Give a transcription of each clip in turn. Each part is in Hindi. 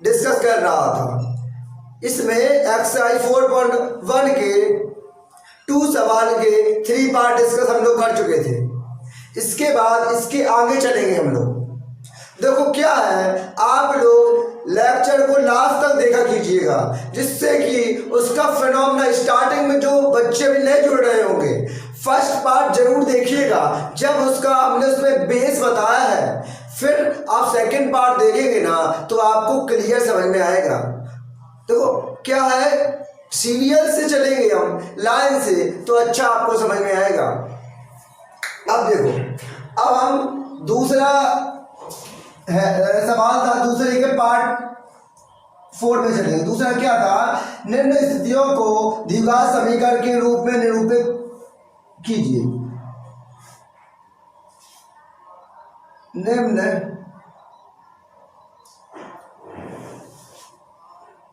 डिस्कस कर रहा था। इसमें एक्सरसाइज 4.1 के 2 सवाल के 3 पार्ट डिस्कस हम लोग कर चुके थे। इसके बाद इसके आगे चलेंगे हम लोग। देखो क्या है, आप लोग लेक्चर को लास्ट तक देखा कीजिएगा, जिससे कि उसका फिनोमेना स्टार्टिंग में जो बच्चे भी नए जुड़ रहे होंगे फर्स्ट पार्ट जरूर देखिएगा, जब उसका हमने उसमें बेस बताया है, फिर आप सेकंड पार्ट देखेंगे ना तो आपको क्लियर समझ में आएगा। देखो क्या है, सीरियल से चलेंगे हम, लाइन से, तो अच्छा आपको समझ में आएगा। अब देखो, अब हम दूसरा सवाल था, दूसरे के पार्ट 4 में चलेंगे। दूसरा क्या था, निम्न स्थितियों को द्विघात समीकरण के रूप में निरूपित कीजिए। निम्न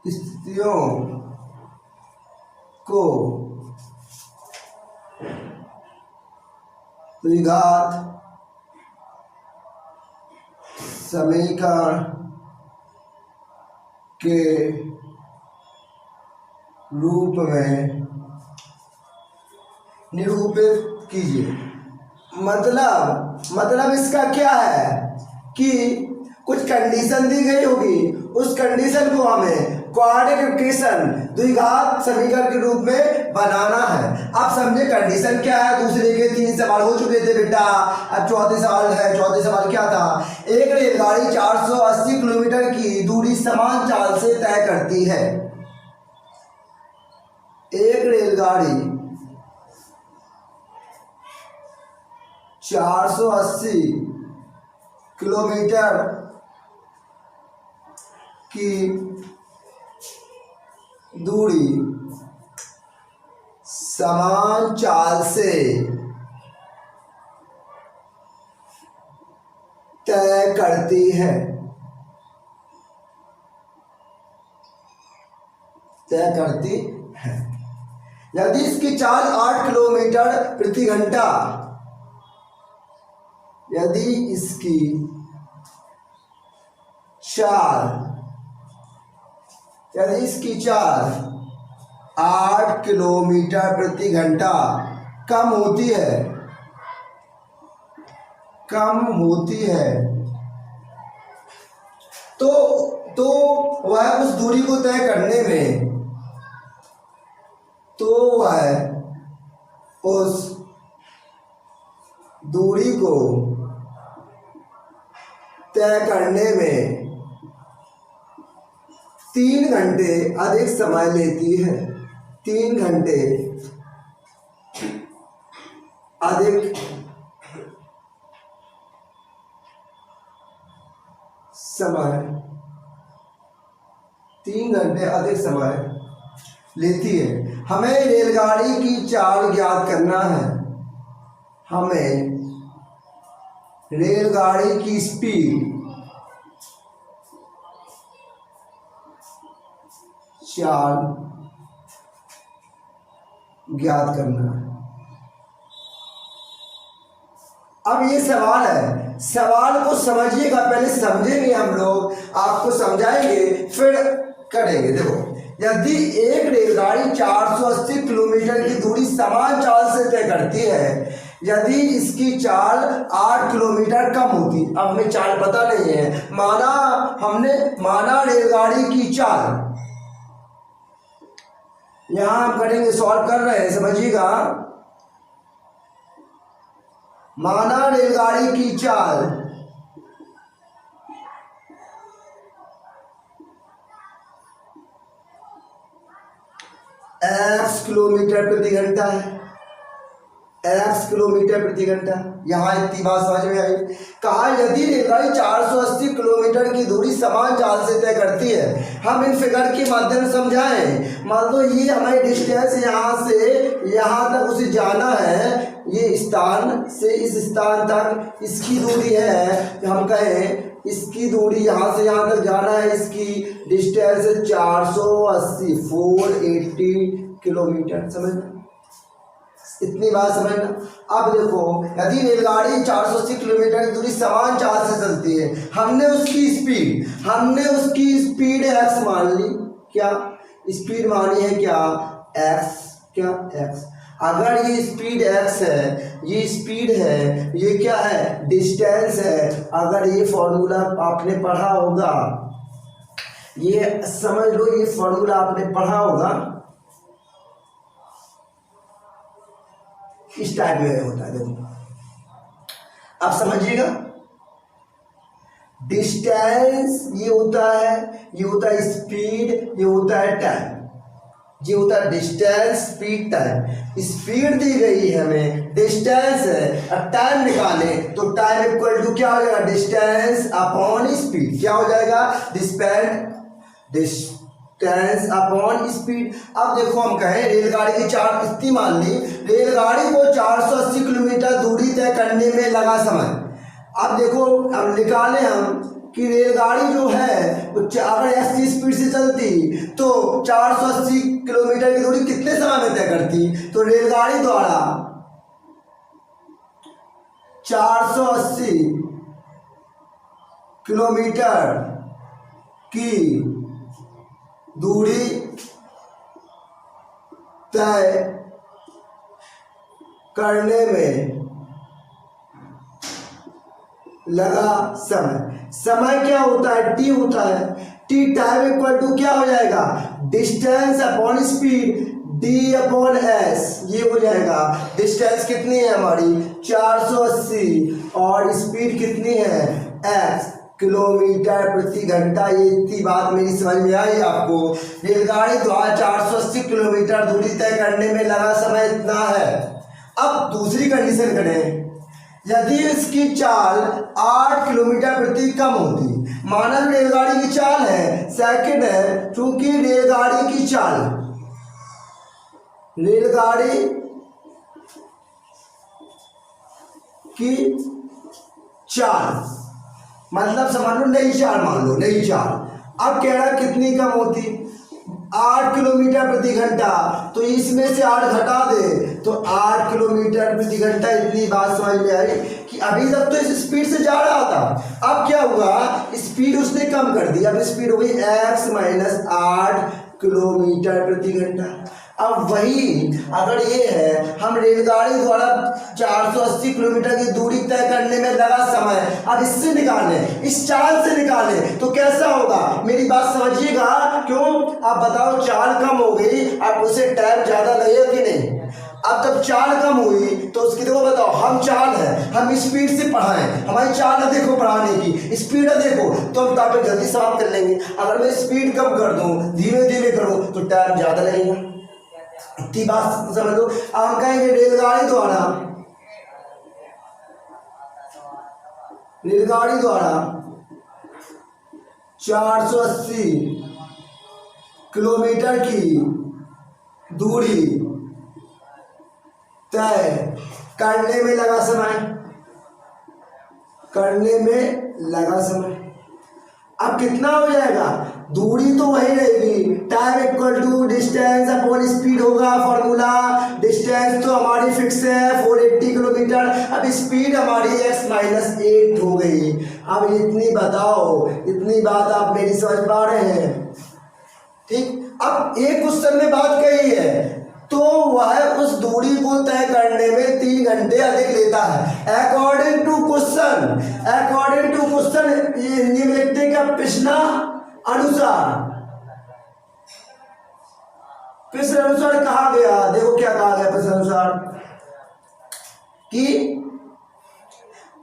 स्थितियों को द्विघात समीकरण के रूप में निरूपित कीजिए। मतलब इसका क्या है कि कुछ कंडीशन दी गई होगी, उस कंडीशन को हमें क्वाड्रेटिक इक्वेशन द्विघात समीकरण के रूप में बनाना है। अब समझे कंडीशन क्या है। दूसरे के 3 सवाल हो चुके थे बेटा, अब चौथे सवाल है। चौथे सवाल क्या था, एक रेलगाड़ी 480 किलोमीटर की दूरी समान चाल से तय करती है। एक रेलगाड़ी 480 किलोमीटर की दूरी समान चाल से तय करती है। यदि इसकी चाल 8 किलोमीटर प्रति घंटा, यदि इसकी चाल 8 किलोमीटर प्रति घंटा कम होती है तो वह उस दूरी को तय करने में उस दूरी को तय करने में 3 घंटे अधिक समय लेती है। 3 घंटे अधिक समय लेती है। हमें रेलगाड़ी की चाल ज्ञात करना है। हमें रेलगाड़ी की स्पीड चाल ज्ञात करना है। अब ये सवाल है, सवाल को समझिएगा, पहले समझेंगे हम लोग, आपको समझाएंगे फिर करेंगे। देखो, यदि एक रेलगाड़ी 480 किलोमीटर की दूरी समान चाल से तय करती है, यदि इसकी चाल 8 किलोमीटर कम होती, अब हमें चाल पता नहीं है, माना रेलगाड़ी की चाल, यहां हम करेंगे, सॉल्व कर रहे हैं, समझिएगा। माना रेलगाड़ी की चाल x किलोमीटर प्रति घंटा है। x किलोमीटर प्रति घंटा, यहाँ इतनी बात समझ में आई। कहा यदि रेलगाड़ी 480 किलोमीटर की दूरी समान चाल से तय करती है। हम इन फिगर के माध्यम से समझाएं। मान लो ये हमारी डिस्टेंस यहाँ से यहाँ तक उसे जाना है, ये स्थान से इस स्थान तक इसकी दूरी है। हम कहें इसकी दूरी यहाँ से यहाँ तक जाना है, इसकी डिस्टेंस 480 480 किलोमीटर, समझ इतनी बात समझना। अब देखो, यदि रेलगाड़ी 480 किलोमीटर की दूरी समान चाल से चलती है, हमने उसकी स्पीड x मान ली। क्या स्पीड मानी है? क्या x? क्या x? अगर ये स्पीड x है, ये स्पीड है, ये क्या है? डिस्टेंस है। अगर ये फॉर्मूला आपने पढ़ा होगा, ये समझ लो, ये फॉर्मूला आपने पढ़ा होगा, इस टाइप में होता है। देखो आप समझिएगा, डिस्टेंस ये होता है, ये होता है स्पीड, ये होता है टाइम। ये होता है डिस्टेंस, स्पीड, टाइम। स्पीड दी गई है हमें, डिस्टेंस है, अब टाइम निकाले तो टाइम इक्वल टू क्या हो जाएगा? Distance upon speed. क्या हो जाएगा? Distance upon speed. अब देखो, हम कहें रेलगाड़ी की चाल इतनी मान ली, रेलगाड़ी को 480 किलोमीटर दूरी तय करने में लगा समय। अब देखो, अब निकालें हम कि रेलगाड़ी जो है वो अगर s की स्पीड से चलती तो 480 किलोमीटर की दूरी कितने समय में तय करती? तो रेलगाड़ी द्वारा 480 किलोमीटर की दूरी तय करने में लगा समय क्या होता है? t होता है। t टाइम इक्वल टू क्या हो जाएगा? Distance upon speed, d upon s। ये हो जाएगा, डिस्टेंस कितनी है हमारी? 480 और स्पीड कितनी है? x किलोमीटर प्रति घंटा। ये इतनी बात मेरी समझ में आई आपको? रेलगाड़ी द्वारा 480 किलोमीटर दूरी तय करने में लगा समय इतना है। अब दूसरी कंडीशन करें, यदि इसकी चाल 8 किलोमीटर प्रति कम होती, माना रेलगाड़ी की चाल है सेकंड है, चूंकि रेलगाड़ी की चाल मतलब समझ लो नई चाल, मान लो नई चाल। अब कह रहा कितनी कम होती? 8 किलोमीटर प्रति घंटा। तो इसमें से 8 घटा दे तो 8 किलोमीटर प्रति घंटा। इतनी बात समझ में आई कि अभी तक तो इस स्पीड से जा रहा था, अब क्या हुआ? स्पीड उसने कम कर दी, अब स्पीड हो गई x माइनस 8 किलोमीटर प्रति घंटा। अब वही अगर ये है, हम रेलगाड़ी द्वारा 480 किलोमीटर की दूरी तय करने में लगा समय, अब इससे निकाले, इस चाल से निकाले तो कैसा होगा? मेरी बात समझिएगा। क्यों? आप बताओ, चाल कम हो गई, अब उसे टाइम ज्यादा लगेगा कि नहीं? अब जब चाल कम हुई तो उसकी देखो, बताओ, हम चाल है, हम स्पीड से पढ़ाएं, हमारी चाल है देखो पढ़ाने की, स्पीड है देखो, तो हम टॉपिक जल्दी समाप्त कर लेंगे। अगर मैं स्पीड कम कर दूं, धीमे धीमे करूं तो टाइम ज्यादा लगेगा। इतनी बात समझ लो। हम कहेंगे रेलगाड़ी द्वारा 480 किलोमीटर की दूरी तय करने में लगा समय। अब कितना हो जाएगा? दूरी तो वही रहेगी, time equal to distance upon speed होगा फॉर्मूला। डिस्टेंस तो हमारी फिक्स है 480 किलोमीटर, अब स्पीड हमारी x माइनस 8 हो गई। अब इतनी बताओ, इतनी बात आप मेरी समझ पा रहे हैं? ठीक। अब एक क्वेश्चन में बात कही है तो वह उस दूरी को तय करने में 3 घंटे अधिक लेता है। अकॉर्डिंग टू क्वेश्चन, ये हिंदी में लिखते हैं क्या? प्रश्न अनुसार कहा गया, देखो क्या कहा गया प्रश्न अनुसार, कि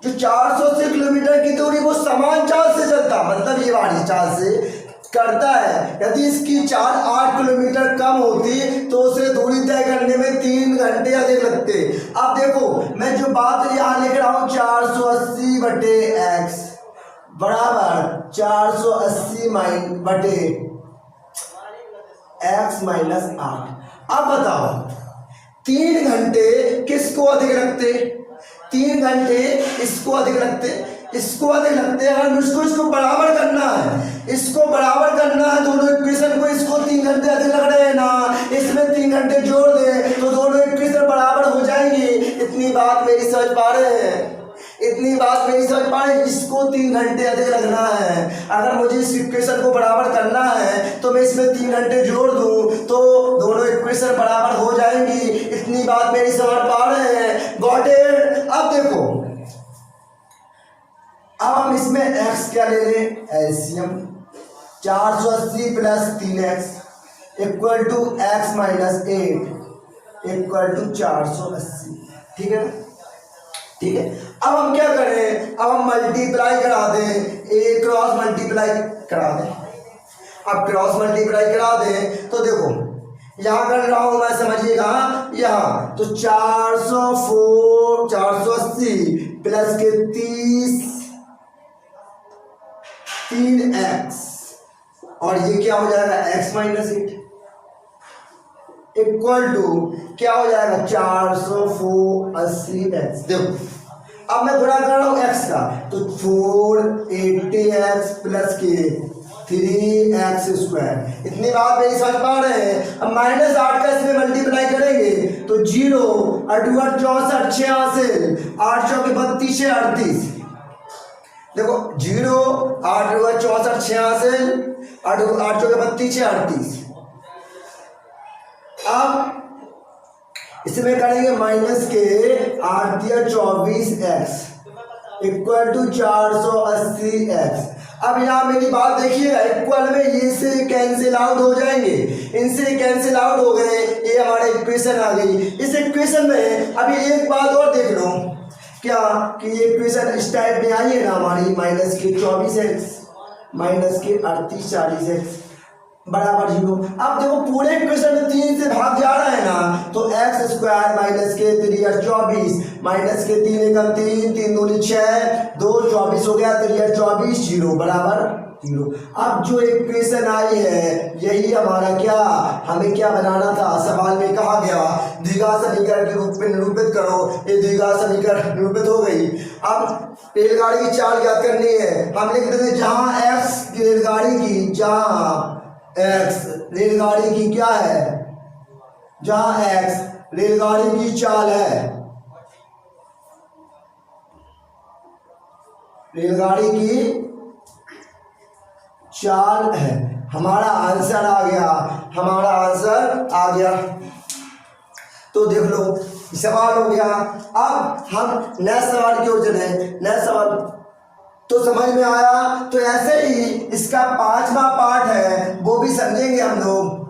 जो 480 किलोमीटर की दूरी वो समान चाल से चलता, मतलब ये वाली चाल से करता है। यदि इसकी चाल 8 किलोमीटर कम होती तो उसे दूरी तय करने में 3 घंटे अधिक लगते। अब देखो, मैं जो बात यहाँ लिख रहा हूँ, 480 बटे x बराबर 480 बटे x माइनस 8। अब बताओ, 3 घंटे किसको अधिक लगते? 3 घंटे इसको अधिक लगते, अगर इसको बराबर करना है, दोनों इक्वेशन को, इसको 3 घंटे अधिक लग रहे हैं ना, इसमें 3 घंटे जोड़ दे तो दोनों इक्वेशन बराबर हो जाए। बात मेरी समझ पा रहे हैं? इतनी बात मेरी समझ पा रहे हैं? इसको 3 घंटे अधिक लगना है। अगर मुझे इस इक्वेशन को बराबर करना है तो मैं इसमें 3 घंटे जोड़ दूं तो दोनों इक्वेशन बराबर हो जाएंगी। इतनी बात मेरी समझ पा रहे हैं? Got it? अब देखो, अब हम इसमें x क्या ले लें? LCM 480 plus 3x equal to x minus 8 equal to 480। ठीक है, ठीक है। अब हम क्या करें? अब हम मल्टीप्लाई करा दें, ए क्रॉस मल्टीप्लाई करा दें। अब क्रॉस मल्टीप्लाई करा दें तो देखो यहाँ कर रहा हूं मैं, समझिएगा। यहाँ तो 480 प्लस के 3x और ये क्या हो जाएगा? x माइनस 8 इक्वल टू क्या हो जाएगा? 480x। देखो अब मैं गुणा कर रहा हूं x का, तो 480x प्लस के 3x स्क्वायर। इतनी बात मेरी समझ पा रहे हैं? अब -8 का इसमें मल्टीप्लाई करेंगे तो 0 8 64 86 8 चौके 32 38। देखो 0 8 64 86 8 चौके 32 38। अब इसमें करेंगे माइनस के 8 24x इक्वल टू 480x। अब यहाँ मेरी बात देखिएगा, इक्वल में ये से कैंसिल आउट हो जाएंगे, इनसे कैंसिल आउट हो गए, ये हमारे इक्वेशन आ गई। इस इक्वेशन में अभी एक बात और देख लो, क्या कि ये इक्वेशन इस टाइप में आई है ना हमारी, माइनस के 24x माइनस के 38 40x बराबर 0। अब देखो पूरे इक्वेशन में 3 से भाग जा रहा है ना, तो x स्क्वायर माइनस के 3 24 माइनस के 3 एकम 3 3 दूनी 6 2 24 हो गया, 3 24 0 बराबर 0। अब जो इक्वेशन आई है यही हमारा क्या, हमें क्या बनाना था? सवाल में कहा गया द्विघात समीकरण के रूप में निरूपित करो। ये द्विघात समीकरण निरूपित हो गई। अब रेलगाड़ी की चाल ज्ञात करनी है। हम लिख देते हैं जहां x रेलगाड़ी की, जहां x रेलगाड़ी की क्या है, जहां x रेलगाड़ी की चाल है, रेलगाड़ी की चाल है, हमारा आंसर आ गया, हमारा आंसर आ गया। तो देख लो सवाल हो गया। अब हम नेक्स्ट सवाल की ओर चले। नेक्स्ट सवाल तो समझ में आया। तो ऐसे ही इसका 5वां पार्ट है, वो भी समझेंगे हम लोग।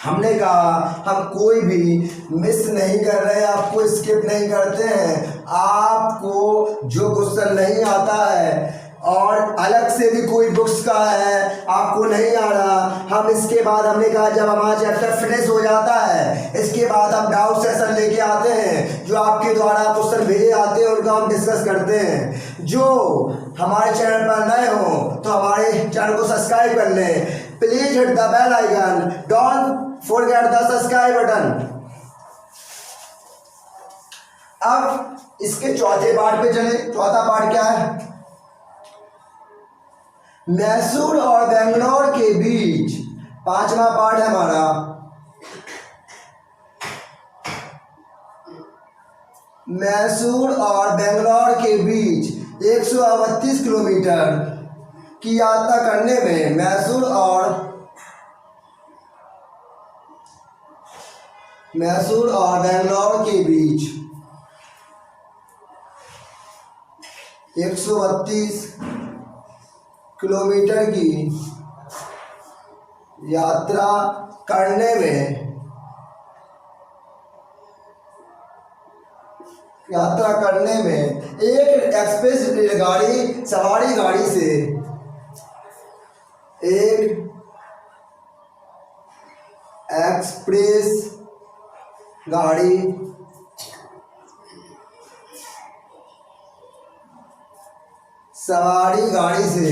हमने कहा हम कोई भी मिस नहीं कर रहे, आपको स्किप नहीं करते हैं। आपको जो क्वेश्चन नहीं आता है और अलग से भी कोई बुक्स का है आपको नहीं आ रहा, हम इसके बाद हमने कहा जब हमारा चैप्टर फिनिश हो जाता है इसके बाद हम डाउट सेशन लेके आते हैं, जो आपके द्वारा क्वेश्चन भेजे जाते हैं उनका हम डिस्कस करते हैं। जो हमारे चैनल पर नए हो तो हमारे चैनल को सब्सक्राइब कर लें। Please hit the bell icon, don't forget the subscribe button. अब इसके चौथे पार्ट पे चले। चौथा पार्ट क्या है? मैसूर और बेंगलोर के बीच, 5वां पार्ट है हमारा। मैसूर और बेंगलोर के बीच 132 किलोमीटर की यात्रा करने में मैसूर और बेंगलोर के बीच 132 किलोमीटर की यात्रा करने में एक एक्सप्रेस रेलगाड़ी सवारी गाड़ी से एक एक्सप्रेस गाड़ी सवारी गाड़ी से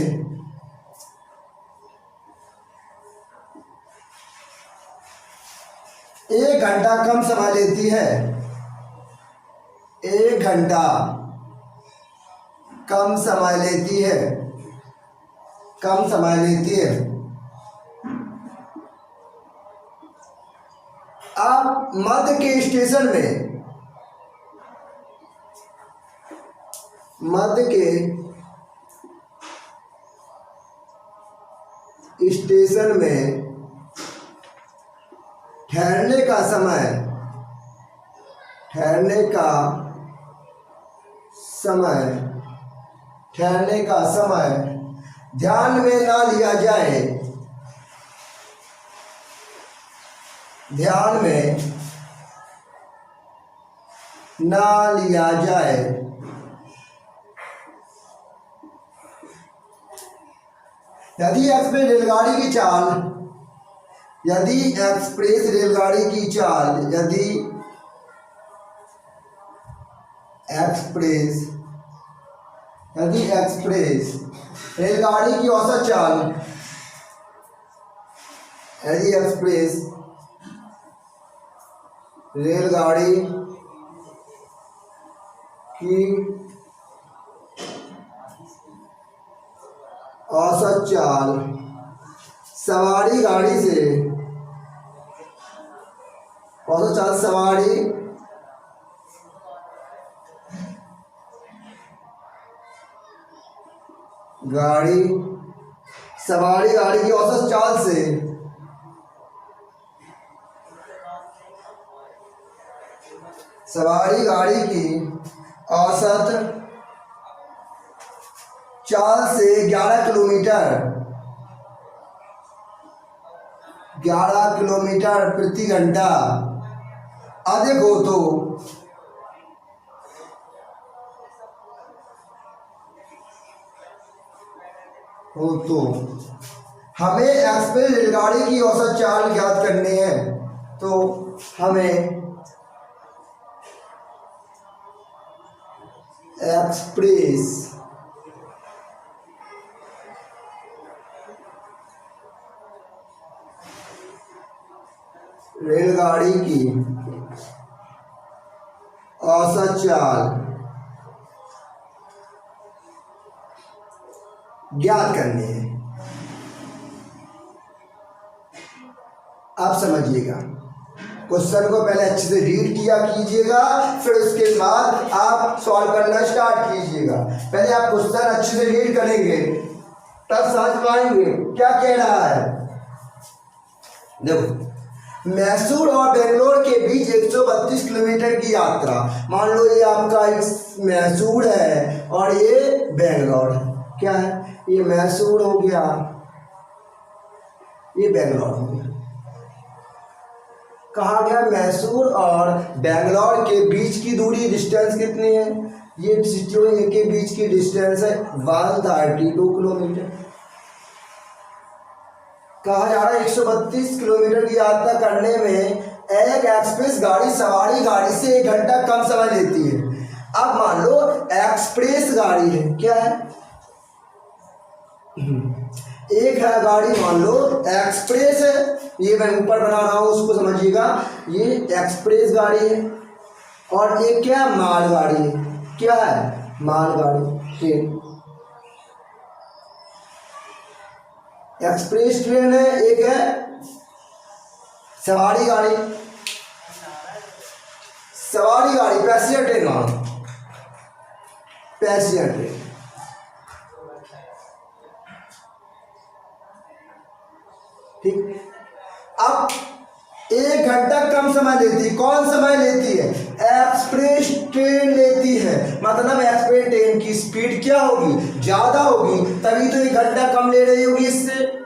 1 घंटा कम समय लेती है। 1 घंटा कम समय लेती है। अब मध्य के स्टेशन में मध्य के स्टेशन में ठहरने का समय ध्यान में ना लिया जाए, यदि एक्सप्रेस रेलगाड़ी की चाल रेलगाड़ी की औसत चाल सवारी गाड़ी की औसत चाल से सवारी गाड़ी की औसत चाल से 11 किलोमीटर प्रति घंटा अधिक हो तो हमें एक्सप्रेस रेलगाड़ी की औसत चाल ज्ञात करनी है। तो हमें एक्सप्रेस रेलगाड़ी की औसत चाल ज्ञात करनी है। आप समझिएगा, क्वेश्चन को पहले अच्छे से रीड किया कीजिएगा, फिर उसके बाद आप सॉल्व करना स्टार्ट कीजिएगा। पहले आप क्वेश्चन अच्छे से रीड करेंगे तब समझ पाएंगे क्या कह रहा है। देखो, मैसूर और बेंगलोर के बीच 132 किलोमीटर की यात्रा। मान लो ये आपका मैसूर है और ये बेंगलोर है। क्या है? ये मैसूर हो गया, ये बेंगलोर हो गया। कहा गया मैसूर और बेंगलोर के बीच की दूरी, डिस्टेंस कितनी है? ये सिटियों के बीच की डिस्टेंस है 132 किलोमीटर। कहा जा रहा है 132 किलोमीटर की यात्रा करने में एक एक्सप्रेस गाड़ी सवारी गाड़ी से 1 घंटा कम समय लेती है। अब मान लो एक्सप्रेस गाड़ी है, क्या है? एक है गाड़ी, मान लो एक्सप्रेस है, ये मैं ऊपर बना रहा हूं, उसको समझिएगा। ये एक्सप्रेस गाड़ी है और ये क्या है? माल गाड़ी है। क्या है? माल गाड़ी, ट्रेन। एक्सप्रेस ट्रेन है, एक है सवारी गाड़ी, पैसेंजर ट्रेन, पैसेंजर ट्रेन। ठीक, अब 1 घंटा कम समय लेती है। कौन समय लेती है? एक्सप्रेस ट्रेन लेती है। मतलब एक्सप्रेस ट्रेन की स्पीड क्या होगी? ज्यादा होगी, तभी तो 1 घंटा कम ले रही होगी इससे।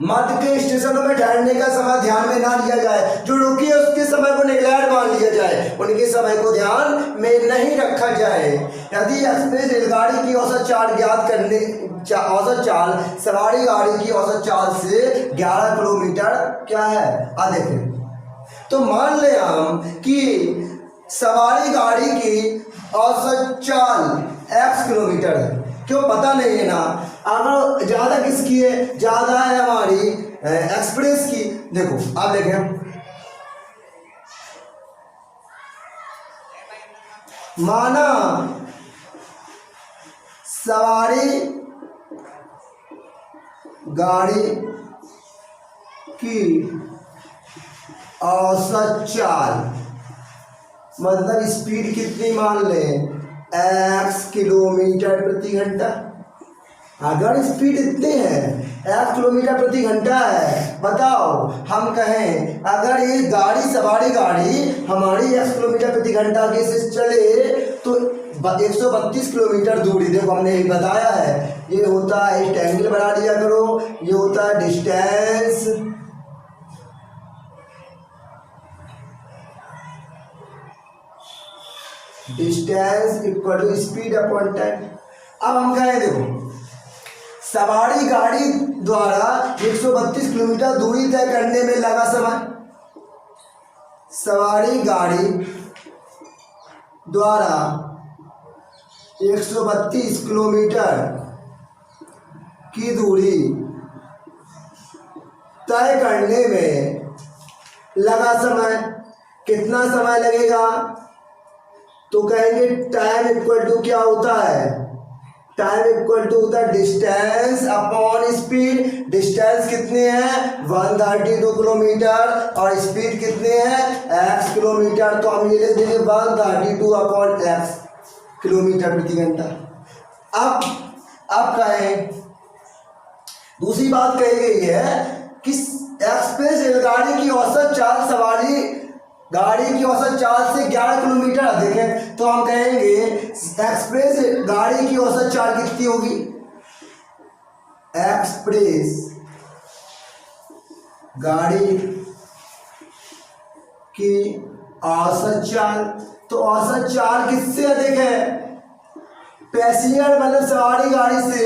मध्य के स्टेशनों में ठहरने का समय ध्यान में ना लिया जाए, जो रुकी है उसके समय को निगलेक्ट मान लिया जाए, उनके समय को ध्यान में नहीं रखा जाए। यदि एक्सप्रेस रेलगाड़ी की औसत चाल ज्ञात करने औसत चाल सवारी गाड़ी की औसत चाल से 11 किलोमीटर क्या है? अधिक है। तो मान ले हम कि सवारी गाड़ी की औसत चाल x किलोमीटर है। क्यों? पता नहीं है ना। अगर ज्यादा किसकी है? ज्यादा है हमारी एक्सप्रेस की। देखो आप देखें, माना सवारी गाड़ी की औसत चाल मतलब स्पीड कितनी मान लें? x किलोमीटर प्रति घंटा। अगर स्पीड इतनी है, x किलोमीटर प्रति घंटा है, बताओ हम कहें अगर ये गाड़ी, सवारी गाड़ी हमारी x किलोमीटर प्रति घंटा के से चले तो 132 किलोमीटर दूरी, देखो हमने ये बताया है, ये होता है, इस एंगल बना दिया करो, ये होता है distance, distance equal to speed upon time. अब हम कहें देखो सवारी गाड़ी द्वारा 132 किलोमीटर दूरी तय करने में लगा समय, सवारी गाड़ी द्वारा 132 किलोमीटर की दूरी तय करने में लगा समय, कितना समय लगेगा? तो कहेंगे टाइम इक्वल टू क्या होता है, टाइम इक्वल टू होता है डिस्टेंस अपॉन स्पीड। डिस्टेंस कितने हैं? 132 किलोमीटर और स्पीड कितने हैं? x kilometre. तो हम ये लिख देंगे 132 अपॉन x किलोमीटर प्रति घंटा। अब कहें दूसरी बात कही गई है कि एक्सप्रेस रेलगाड़ी की औसत चाल, सवारी गाड़ी की औसत चाल से 11 किलोमीटर अधिक है। तो हम कहेंगे एक्सप्रेस गाड़ी की औसत चाल कितनी होगी? एक्सप्रेस गाड़ी की औसत चाल, तो औसत चाल किससे अधिक है? पैसेंजर मतलब सवारी गाड़ी से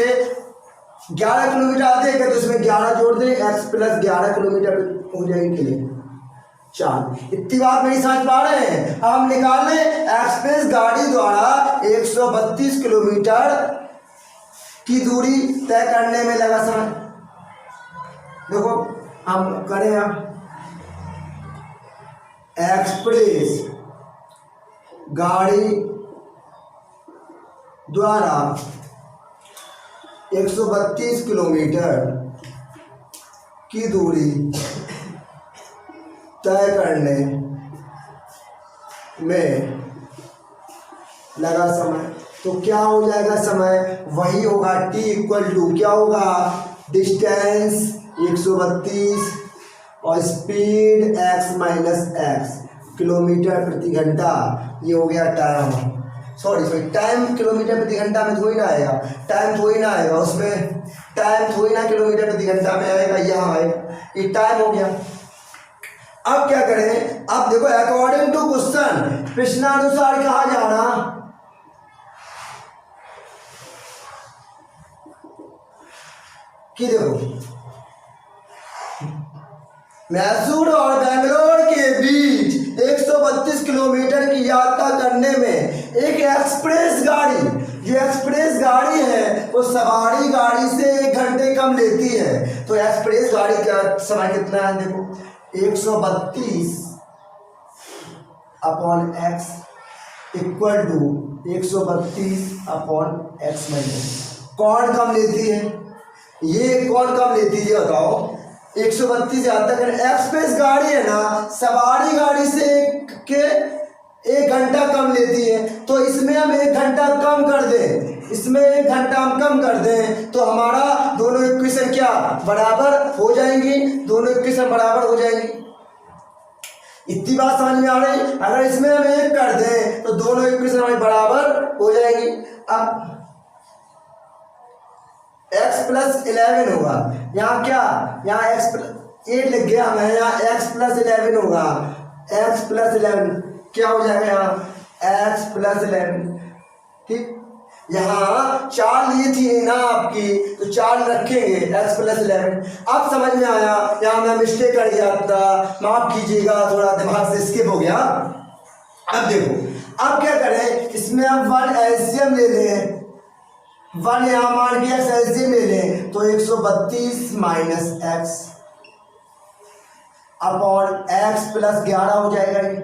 11 किलोमीटर अधिक है, तो इसमें 11 जोड़ दें, x प्लस 11 किलोमीटर हो जाएगी के लिए 4। इतनी बात नहीं समझ पा रहे हैं? अब हम निकाल लें एक्सप्रेस गाड़ी द्वारा 132 किलोमीटर की दूरी तय करने में लगा समय। देखो हम करें, अब एक्सप्रेस गाड़ी द्वारा 132 किलोमीटर की दूरी तय करने में लगा समय, तो क्या हो जाएगा समय? वही होगा t इक्वल टू क्या होगा? डिस्टेंस 132 और speed x minus x kilometre प्रति घंटा। ये हो गया टाइम, सॉरी टाइम किलोमीटर प्रति घंटा में थोड़ी ना आएगा, टाइम थोड़ी ना आएगा उसमें, टाइम थोड़ी ना किलोमीटर प्रति घंटा में आएगा, यहाँ आएगा, ये टाइम हो गया। अब क्या करें? अब देखो अकॉर्डिंग टू क्वेश्चन, प्रश्नानुसार कहा जाना, कि देखो मैसूर और बेंगलोर के बीच 132 किलोमीटर की यात्रा करने में एक एक्सप्रेस गाड़ी, जो एक्सप्रेस गाड़ी है वो सवारी गाड़ी से 1 घंटे कम लेती है। तो एक्सप्रेस गाड़ी का समय कितना है? देखो 132 upon x equal to 132 upon x minus, कौन कम लेती है? ये कौन कम लेती है ये बताओ? 132 यात्रा कर, एक्सप्रेस गाड़ी है ना, सवारी गाड़ी से 1 घंटा कम लेती है, तो इसमें हम 1 घंटा कम कर दें, इसमें 1 घंटा हम कम कर दें, तो हमारा दोनों इक्वेशन क्या बराबर हो जाएंगी, दोनों इक्वेशन बराबर हो जाएंगी। इतनी बात समझ में आ रही? अगर इसमें हम 1 कर दें तो दोनों इक्वेशन हमारी बराबर हो जाएंगी। अब x प्लस 11 होगा, यहाँ क्या, यहाँ x प्लस 8 लिख गया मैं, यहाँ x प्लस 11 होगा, x प्लस 11 क्या हो जाएगा? यहाँ x प्लस 11, ठीक। यहाँ 4 ली थी ना आपकी, तो 4 रखेंगे, x प्लस 11। अब समझ में आया? यहाँ मैं मिस्टेक कर गया था, माफ कीजिएगा, थोड़ा दिमाग से स्किप हो गया। अब देखो अब क्या करें, इसमें हम 1 एलसीएम ले लें, 1 यहाँ मान के x एलसीएम ले लें, तो 132 minus x upon x plus 11 हो जाएगा ये।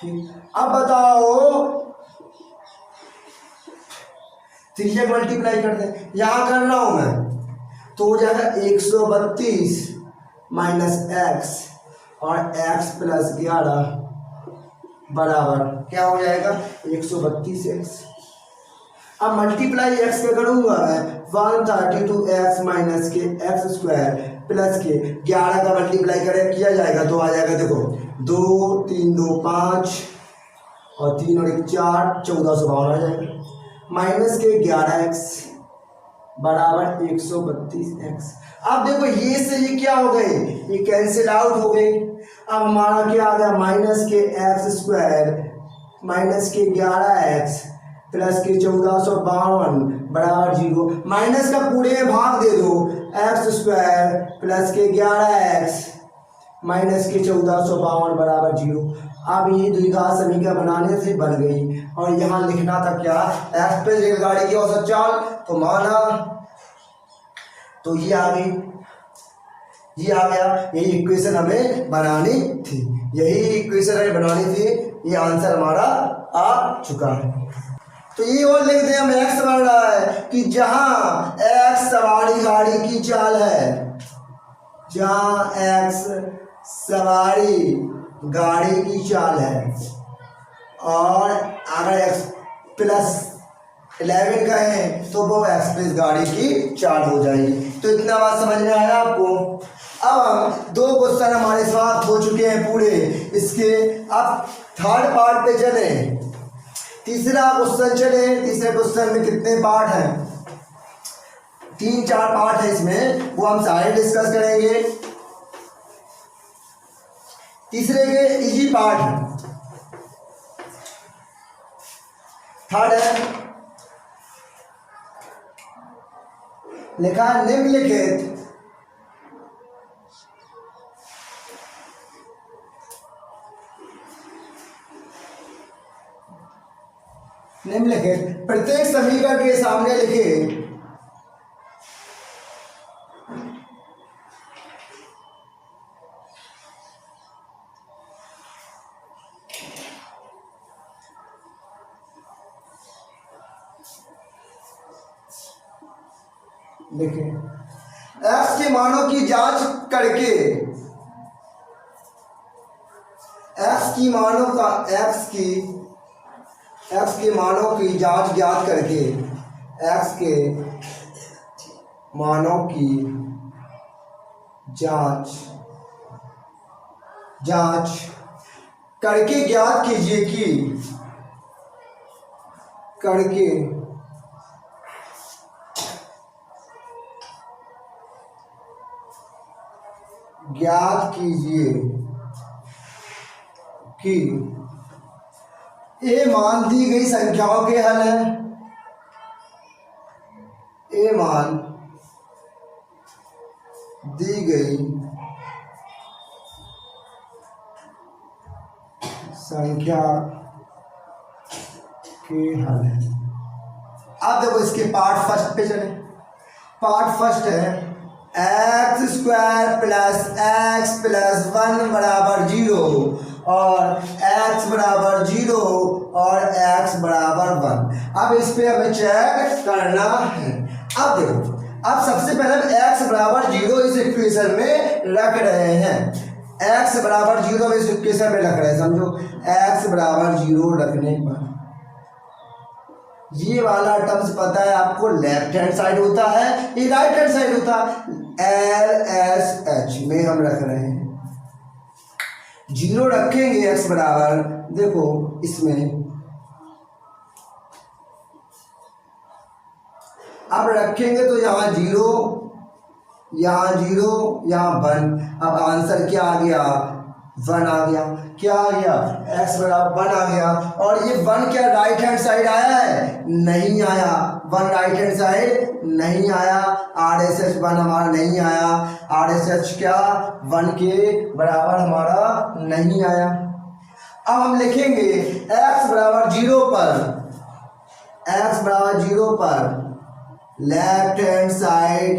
अब बताओ 3 से मल्टीप्लाई कर दें, यहां कर रहा हूं मैं, तो हो जाएगा 132 माइनस x और x प्लस 11 बराबर क्या हो जाएगा 132x। अब मल्टीप्लाई x का करूंगा मैं 132x माइनस के एक्स स्क्वायर प्लस के 11 का मल्टीप्लाई करें किया जाएगा तो आ जाएगा देखो 2 3 2 5 और 3 और 1 4 1452 आ जाएगा माइनस के 11x बराबर 132x। अब देखो ये से ये क्या हो गए ये कैंसिल आउट हो गए। अब हमारा क्या आ गया माइनस के एक्स स्क्वायर माइनस के 11x प्लस के 1452 बराबर 0। माइनस का पूरे में भाग दे दो एक्स स्क्वायर प्लस के 11x माइनस के 1452 बराबर 0। अब ये द्विघात समीकरण बनाने से बन गई और यहाँ लिखना था क्या एक्सप्रेस रेलगाड़ी की औसत चाल तो माना तो ये आ गई ये आ गया। यही इक्वेशन हमें बनानी थी यही इक्वेशन हमें बनानी थी ये आंसर हमारा आ चुका है। तो ये और लिख दें हम एक्स बन रहा है कि जहाँ एक्स सवारी गाड़ी की चाल है जहाँ एक्स सवारी गाड़ी की चाल है और अगर एक्स प्लस 11 का है तो वो एक्सप्रेस गाड़ी की चाल हो जाएगी। तो इतना बात समझ में आया आपको। अब हम 2 क्वेश्चन हमारे समाप्त हो चुके हैं पूरे इसके। अब थर्ड पार्ट पे चले तीसरा क्वेश्चन चले। तीसरे क्वेश्चन में कितने पार्ट हैं 3-4 पार्ट है इसमें वो हम सारे डिस्कस करेंगे। तीसरे के इजी पार्ट है थर्ड है लिखा निम्नलिखित प्रत्येक समीकरण के सामने लिखे एक्स के मानों की जांच करके एक्स के मानों की जांच ज्ञात करके एक्स के मानों की जांच करके ज्ञात कीजिए कि ज्ञात कीजिए कि ए मान दी गई संख्याओं के हल है। ए मान दी गई संख्या के हल है। अब देखो इसके पार्ट फर्स्ट पे चले। पार्ट फर्स्ट है x square plus x plus 1 बराबर 0 और x बराबर 0 और x बराबर 1। अब इस पे हमें चेक करना है। अब देखो अब सबसे पहले हम x बराबर 0 इस इक्वेशन में रख रहे हैं। x बराबर 0 इस इक्वेशन में रख रहे हैं समझो। x बराबर 0 रखने पर ये वाला टर्म्स पता है आपको लेफ्ट हैंड साइड होता है ये राइट हैंड साइड होता है। LSH में हम रख रहे हैं 0 रखेंगे x बराबर देखो इसमें अब रखेंगे तो यहाँ 0 यहाँ 1। अब आंसर क्या आ गया 1 आ गया। क्या आ गया x बराबर 1 आ गया। और ये 1 क्या राइट हैंड साइड आया है नहीं आया। 1 राइट हैंड साइड नहीं आया। RSH 1 हमारा नहीं आया। RSH क्या 1 के बराबर हमारा नहीं आया। अब हम लिखेंगे x बराबर 0 पर left hand side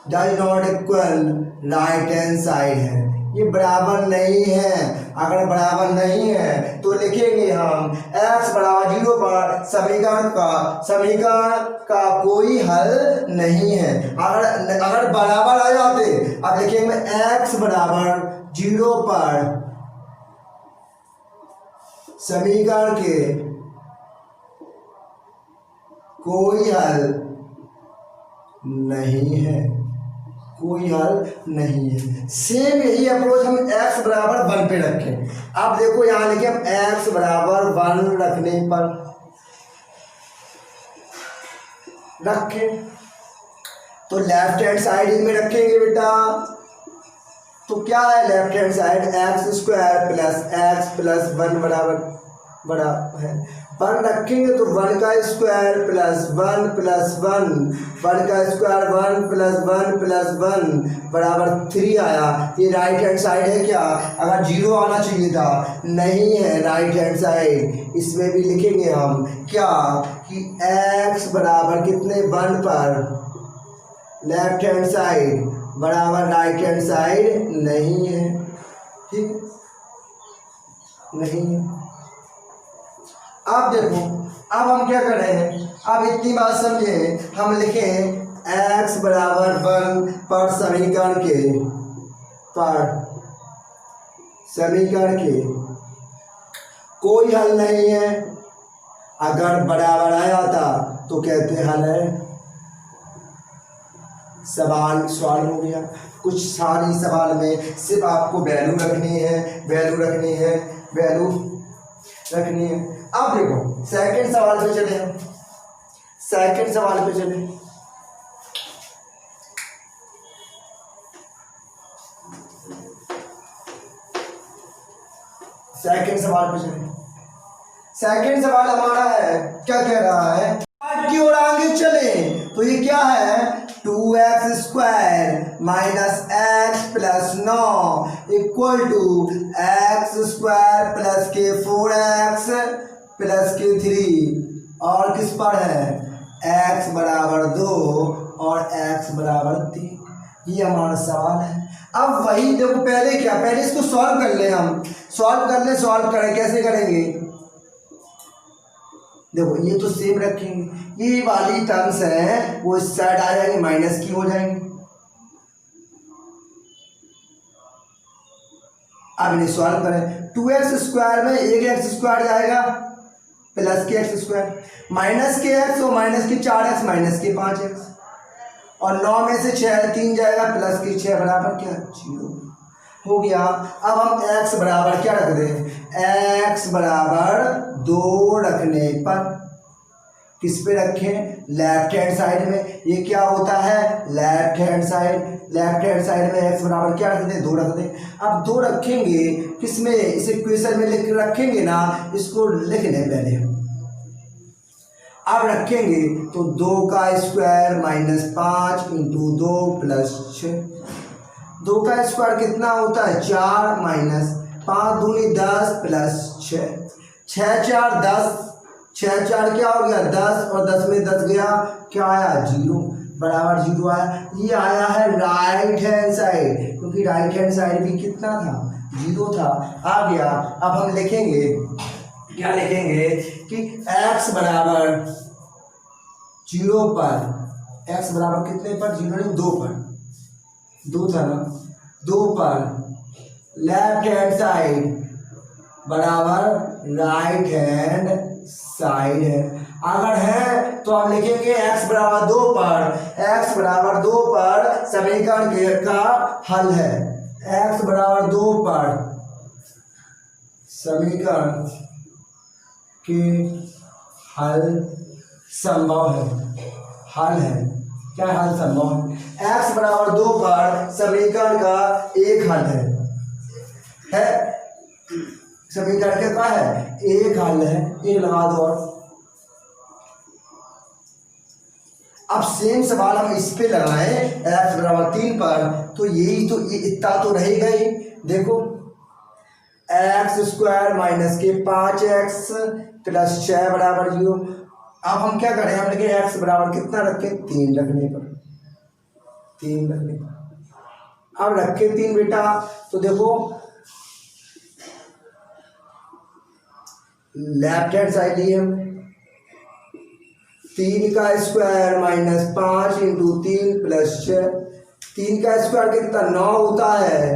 does not equal right hand side है। ये बराबर नहीं है। अगर बराबर नहीं है तो लिखेंगे हम x बराबर 0 पर समीकरण का कोई हल नहीं है। अगर बराबर आ जाते अब लिखेंगे x बराबर 0 पर समीकरण के कोई हल नहीं है, कोई हल नहीं है। सेम यही अप्रोच हम x बराबर 1 पे रखें। अब देखो यहाँ लिखे हम x बराबर 1 रखने पर रखें तो लेफ्ट हैंड साइड में रखेंगे बेटा, तो क्या है left hand side x square plus 1 बराबर बड़ा है 1 रखेंगे तो 1 का स्क्वायर प्लस 1 प्लस 1 1 का स्क्वायर 1 प्लस 1 प्लस 1 बराबर 3 आया। ये राइट हैंड साइड है क्या? अगर 0 आना चाहिए था, नहीं है राइट हैंड साइड। इसमें भी लिखेंगे हम क्या कि x बराबर कितने 1 पर लेफ्ट हैंड साइड बराबर राइट हैंड साइड नहीं है, ठीक नहीं है। अब देखो अब हम क्या कर रहे हैं, अब इतनी बात समझे, हम लिखें x बराबर 1 पर समीकरण के कोई हल नहीं है। अगर बराबर आया था तो कहते हल है। सवाल सॉल्व हो गया। कुछ सारी सवाल में सिर्फ आपको वैल्यू रखनी है, वैल्यू रखनी है, वैल्यू रखनी है। अब देखो सेकंड सवाल पे चले, हम सेकंड सवाल पे चले। सेकंड सवाल पे चले। सेकंड सवाल हमारा है, क्या कह रहा है, की ओर आगे चले तो ये क्या है 2x square minus X plus 9 equal to X square plus के 4x प्लस के 3 और किस पर है x बराबर 2 और x बराबर 3। ये हमारा सवाल है। अब वही देखो पहले क्या, पहले इसको सॉल्व कर ले, हम सॉल्व कर ले, सॉल्व करें कैसे करेंगे, देखो ये तो सेम रखेंगे, ये वाली टर्म्स है वो इस साइड आ जाएंगे, माइनस की हो जाएंगे। अब इन्हें सॉल्व करें, 2x स्क्वायर में एक एक्स स्क्वायर जाएगा प्लस के एक्स स्क्वायर, माइनस के एक्स और माइनस के 4x माइनस के 5x और 9 में से 6 3 जाएगा प्लस के 6 बराबर क्या 0 हो गया। अब हम x बराबर क्या रख दें, x बराबर 2 रखने पर किस पे रखें, लेफ्ट हैंड साइड में। ये क्या होता है left hand side, left hand side में x बराबर क्या रख दें 2 रख दें। अब 2 रखेंगे किस में, इस इक्वेशन में लिख रखेंगे ना, इसको लिख लें पहले। अब रखेंगे तो 2 का स्क्वायर माइनस 5 इंटू 2 प्लस 6, 2 का स्क्वायर कितना होता है 4 माइनस 5 दूनी 10 प्लस 6, 6 4 10, 6 4 क्या हो गया 10 और 10 में 10 गया क्या आया 0 बराबर 0 आया। ये आया है राइट हैंड साइड, क्योंकि राइट हैंड साइड भी कितना था 0 था, आ गया। अब हम लिखेंगे क्या लिखेंगे कि x बराबर 0 पर, x बराबर कितने पर 0 नहीं 2 पर, 2 था ना, 2 पर लेफ्ट हैंड साइड बराबर राइट हैंड साइड है। अगर है तो हम लिखेंगे x बराबर 2 पर, x बराबर 2 पर समीकरण के का हल है, x बराबर 2 पर समीकरण के हल संभव है, हल है क्या हल संभव है। x बराबर 2 पर समीकरण का एक हल है समीकरण के क्या है एक हल है, एक लगा दो। और अब सेम सवाल हम इस पे लगाएं x बराबर 3 पर, तो यही तो ये इतना तो रहेगा ही। देखो एक्स स्क्वायर माइनस के 5x प्लस 6 बराबर 0। अब हम क्या करें, हम लिखे x बराबर कितना रखें 3 रखने पर, 3 रखने पर। अब रखे 3 बेटा, तो देखो लेफ्ट हैंड साइड लिए हम 3 का स्क्वायर माइनस 5 इंटू 3 प्लस 6, 3 का स्क्वायर कितना 9 होता है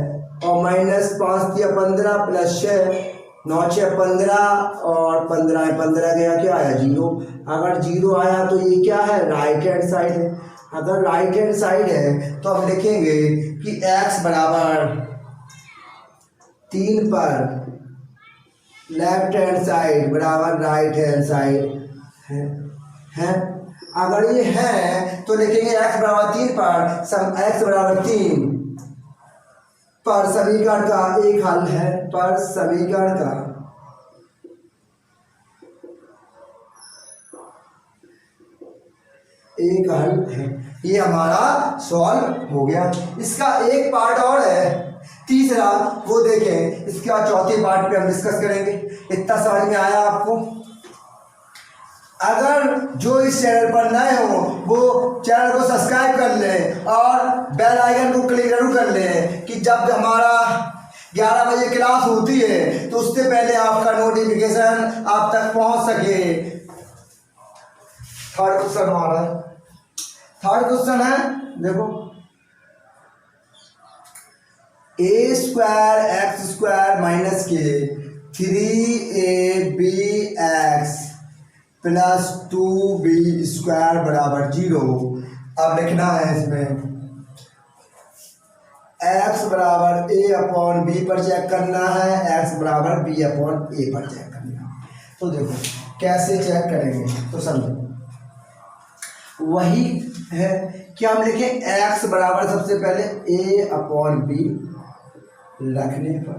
और माइनस 5 दिया 15 प्लस 6 9 6 15 और 15 गया, क्या आया 0। अगर 0 आया तो ये क्या है, राइट हैंड साइड है। अगर राइट हैंड साइड है तो हम लिखेंगे कि x बराबर 3 पर लेफ्ट हैंड साइड बराबर राइट हैंड साइड है। अगर ये है तो लिखेंगे x बराबर 3 पर x बराबर 3 पर समीकरण का एक हल है, पर समीकरण का एक हल है। ये हमारा सॉल्व हो गया। इसका एक पार्ट और है, तीसरा, वो देखें। इसका चौथे पार्ट पे हम डिस्कस करेंगे। इतना समझ में आया आपको? अगर जो इस चैनल पर नए हो वो चैनल को सब्सक्राइब कर लें और बेल आइकन को क्लिक जरूर कर लें कि जब हमारा 11 बजे क्लास होती है तो उससे पहले आपका नोटिफिकेशन आप तक पहुंच सके। थर्ड क्वेश्चन हमारा, थर्ड क्वेश्चन है, देखो, ए स्क्वायर एक्स स्क्वायर माइनस के 3ab प्लस 2b स्क्वायर बराबर 0। अब लिखना है इसमें x बराबर a अपॉन b पर चेक करना है, x बराबर b अपॉन a पर चेक करना है। तो देखो कैसे चेक करेंगे, तो समझो वही है कि हम लिखें x बराबर सबसे पहले a अपॉन b रखने पर,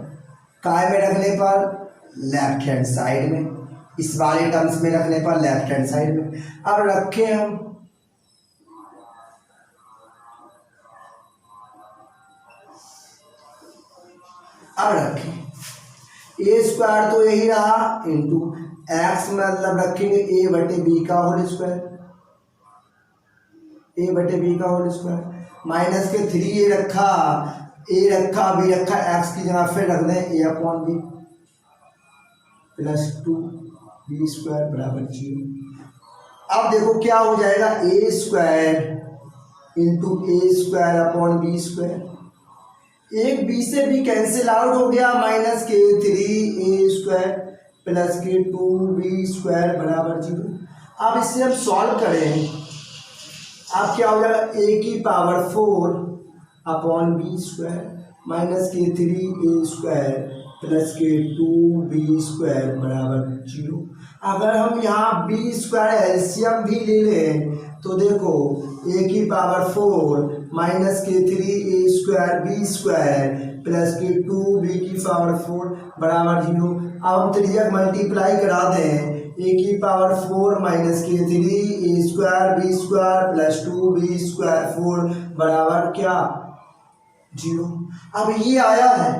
काय में रखने पर, लेफ्ट हैंड साइड में, इस वाले टर्म्स में रखने पर लेफ्ट हैंड साइड में। अब रखें हम ए स्क्वायर तो यही रहा इंटू एक्स, मतलब रखेंगे ए बटे बी का होल स्क्वायर, ए बटे बी का होल स्क्वायर माइनस के 3 ए रखा, ए रखा, बी रखा, एक्स की जगह फिर रख दें A upon B plus 2b square बराबर 0। अब देखो क्या हो जाएगा, A square into A square upon B square, एक बी से बी कैंसिल आउट हो गया, माइनस के 3a स्क्वायर प्लस के 2b स्क्वायर बराबर 0। अब इससे हम सॉल्व करें, अब क्या हो जाएगा, a की power 4 upon B square minus के 3a स्क्वायर प्लस के 2b स्क्वायर बराबर 0। अगर हम यहाँ b स्क्वायर एलसीएम भी ले लें तो देखो a की पावर 4 माइनस के 3a square b square plus के 2b की पावर 4 बराबर 0। अब हम त्रिज्यक मल्टीप्लाई करा दें, a की पावर 4 माइनस के 3a square b square plus 2b square 4 बराबर क्या, 0। अब ये आया है,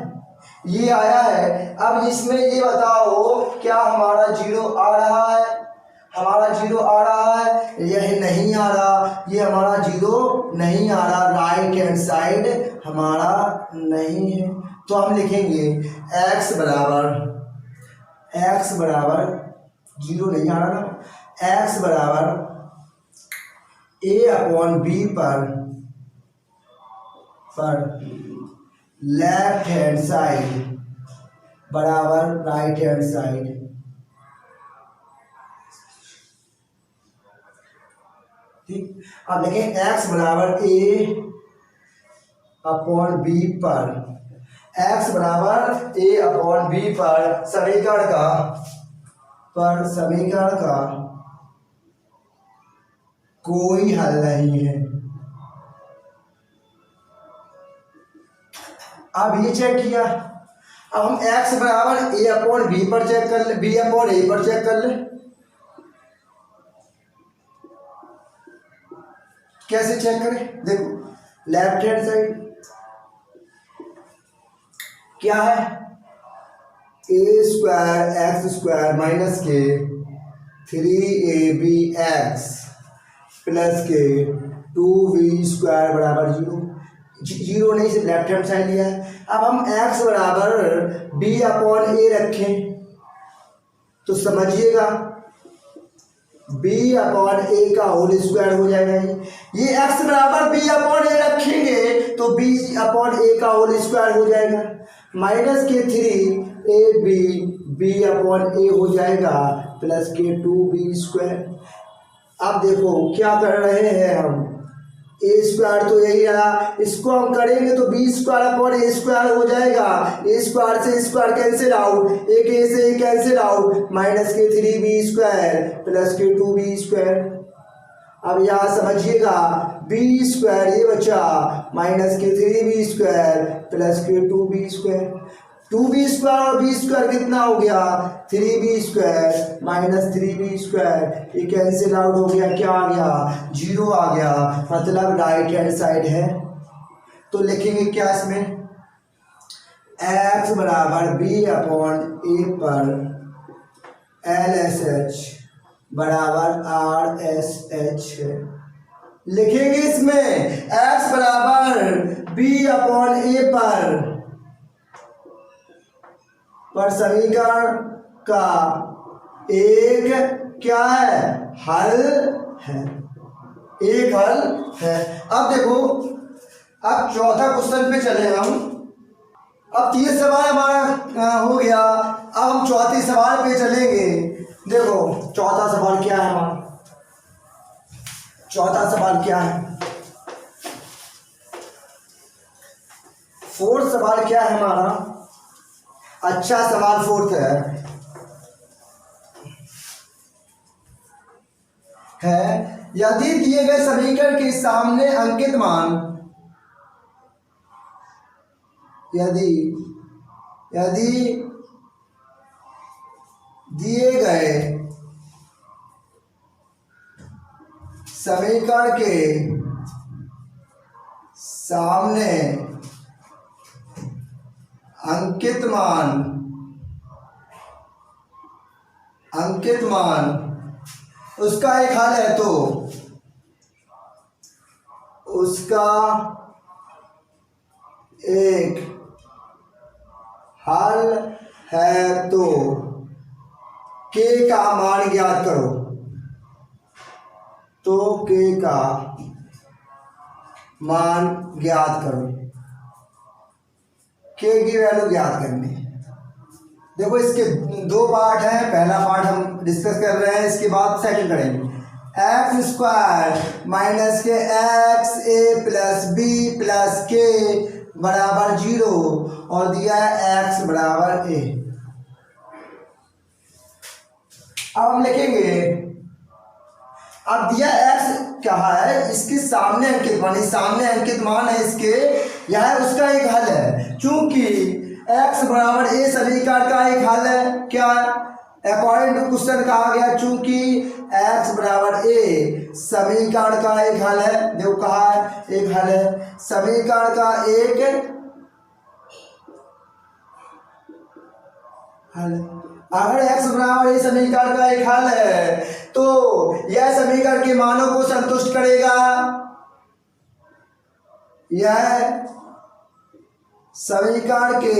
ये आया है। अब इसमें ये बताओ क्या हमारा 0 आ रहा है, हमारा 0 आ रहा है, यह नहीं आ रहा, ये हमारा 0 नहीं आ रहा, राइट हैंड साइड हमारा नहीं है। तो हम लिखेंगे x बराबर 0 नहीं आ रहा ना, x बराबर a अपॉन b पर लेफ्ट हैंड साइड बराबर राइट हैंड साइड, ठीक। अब देखें x बराबर a अपॉन b पर, x बराबर a अपॉन b पर समीकरण का कोई हल नहीं है। अब ये चेक किया, अब हम x बराबर a अपॉन b पर चेक कर ले, b अपॉन a पर चेक कर ले। कैसे चेक करें, देखो लेफ्ट हैंड साइड क्या है, a square x square minus के 3abx प्लस के 2b स्क्वायर बराबर 0। 0 नहीं, सिर्फ लेफ्ट हैंड साइड लिया है। अब हम x बराबर b अपॉन a रखें तो समझिएगा b अपॉन a का होल स्क्वायर हो जाएगा। ये x बराबर b अपॉन a रखेंगे तो b अपॉन a का होल स्क्वायर हो जाएगा, माइनस के 3 ए बी अपॉन ए हो जाएगा प्लस के 2b²। अब देखो क्या कर रहे हैं हम, ए स्क्वायर तो यही रहा, इसको हम करेंगे तो b² अपॉन a² हो जाएगा। ए स्क्वायर से स्क्वायर कैंसिल आउट, एक ए से ए कैंसिल आउट, माइनस के 3b² प्लस के 2b²। अब यहाँ समझिएगा b² ये बचा माइनस के 3b² प्लस के 2b²। 2b² और b² कितना हो गया 3b² माइनस 3b², ये कैंसिल आउट हो गया, क्या आ गया 0 आ गया, मतलब राइट हैंड साइड है। तो लिखेंगे क्या इसमें, x बराबर b अपॉन a पर LSH बराबर RSH है। लिखेंगे इसमें x बराबर b अपॉन a पर समीकरण का एक क्या है, हल है, एक हल है। अब देखो, अब चौथा क्वेश्चन पे चले हम। अब 3 सवाल हमारा हो गया, अब हम चौथे सवाल पे चलेंगे। देखो चौथा सवाल क्या है हमारा, चौथा सवाल क्या है, फोर्थ सवाल क्या है हमारा, अच्छा सवाल फोर्थ है यदि दिए गए समीकरण के सामने अंकित मान, यदि दिए गए समीकरण के सामने अंकित मान उसका एक हल है, तो उसका एक हल है तो k का मान ज्ञात करो। तो k का मान ज्ञात करो, k की वैल्यू ज्ञात करनी है। देखो इसके 2 पार्ट हैं, पहला पार्ट हम डिस्कस कर रहे हैं, इसके बाद सेकंड करेंगे। x² माइनस के xa plus b plus k बराबर 0 और दिया है x बराबर a। अब हम लिखेंगे, अब दिया x कहा है, इसके सामने अंकित मान, सामने अंकित मान है इसके, यह उसका एक हल है। चूंकि x बराबर a समीकरण का एक हल है, क्या अकॉर्डिंग टू क्वेश्चन कहा गया, चूंकि x बराबर a समीकरण का एक हल है। देखो कहा है एक हल है, समीकरण का एक हल है। अगर x बराबर a समीकरण का एक हल है तो यह समीकरण के मानों को संतुष्ट करेगा, यह समीकरण के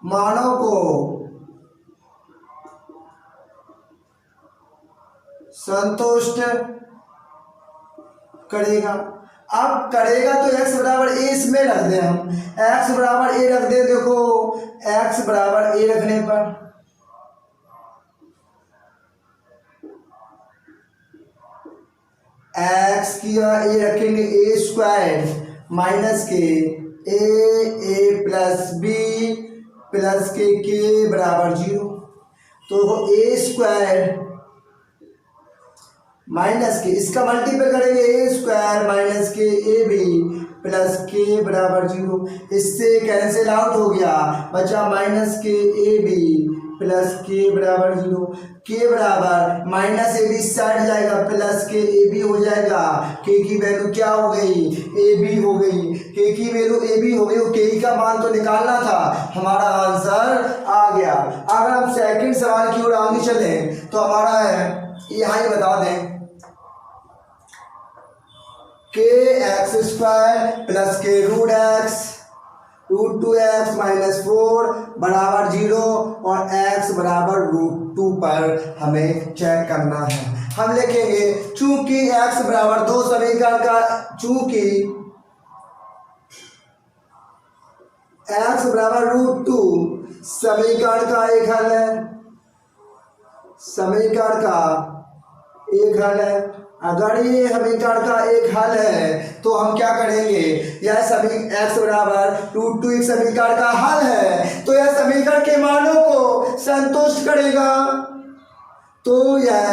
मानों को संतुष्ट करेगा। अब करेगा तो x बराबर a इसमें रख दें, हम x बराबर a रख दें। देखो x बराबर a रखने पर x की a रखेंगे a² माइनस के a प्लस b प्लस के बराबर 0। तो a² माइनस के, इसका मल्टीपल करेंगे a² माइनस के ab प्लस के बराबर 0। इससे कैंसिल आउट हो गया, बचा माइनस के ab प्लस के बराबर 0। के बराबर माइनस ab साइड जाएगा, प्लस के ab हो जाएगा। के की वैल्यू क्या हो गई, ab हो गई। के की वैल्यू ab हो गई, के का मान तो निकालना था, हमारा आंसर आ गया। अगर हम सेकंड सवाल की ओर आगे चले तो हमारा है, यहाँ ही बता दें, के x² प्लस के √2x माइनस 4 बराबर 0 और x बराबर √2 पर हमें चेक करना है। हम लिखेंगे चूंकि x बराबर 2 समीकरण का, चूंकि एक्स बराबर √2 समीकरण का एक हल है, समीकरण का एक हल है। अगर ये समीकरण का एक हल है तो हम क्या करेंगे, यह एक्स बराबर √2 एक समीकरण का हल है तो यह समीकरण के मानों को संतुष्ट करेगा। तो यह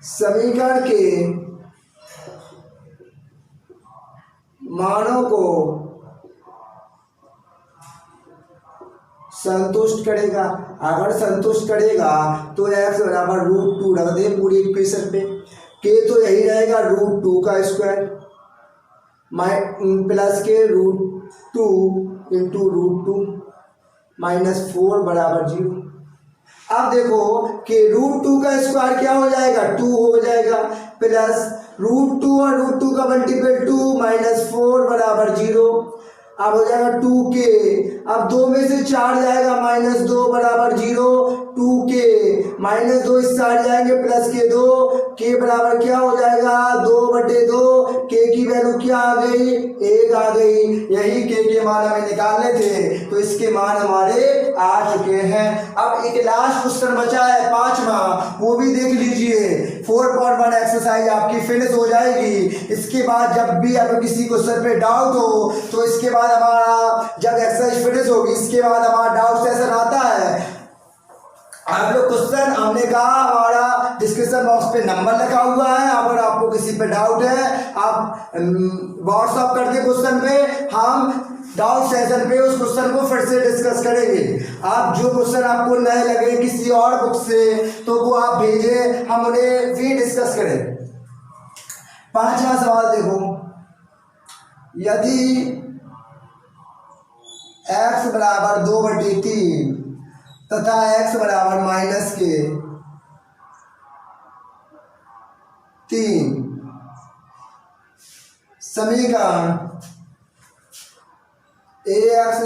समीकरण के मानों को संतुष्ट करेगा। अगर संतुष्ट करेगा तो एक्स बराबर √2 रख दे पूरी इक्वेशन पे, के तो यही रहेगा √2 का स्क्वायर प्लस के √2 इंटू √2 -4 बराबर 0। अब देखो कि √2 का स्क्वायर क्या हो जाएगा, 2 हो जाएगा, प्लस √2 और √2 का मल्टीपल 2 -4 बराबर 0। अब हो जाएगा 2k, अब 2 में से 4 जाएगा -2 बराबर 0, 2k -2 इस साइड जाएंगे प्लस के 2, k बराबर क्या हो जाएगा 2/2, k की वैल्यू क्या आ गई 1 आ गई। यही k के मान हमें निकालने थे तो इसके मान हमारे आ चुके हैं। अब एक लास्ट क्वेश्चन बचा है 5वां, वो भी देख लीजिए। 4.1 एक्सरसाइज आपकी फिनिश हो जाएगी। इसके बाद जब भी आपको किसी क्वेश्चन पे डाउट हो तो इसके बाद हमारा जब एक्सरसाइज फिनिश होगी इसके बाद हमारा डाउट सेशन आता है। आप लोग क्वेश्चन हमने कहा हमारा डिस्क्रिप्शन बॉक्स पे नंबर लिखा हुआ है, अगर आपको किसी पे डाउट है आप व्हाट्सअप कर दे क्वेश्चन पे, हम डाउट सेशन पे उस क्वेश्चन को फिर से डिस्कस करेंगे। आप जो क्वेश्चन आपको नए लगे किसी और बुक से तो वो आप भेजें, हम उन्हें भी डिस्कस करें। 5वां सवाल देखो, यदि x बराबर 2/3 तथा x बराबर -3 समीकरण ax²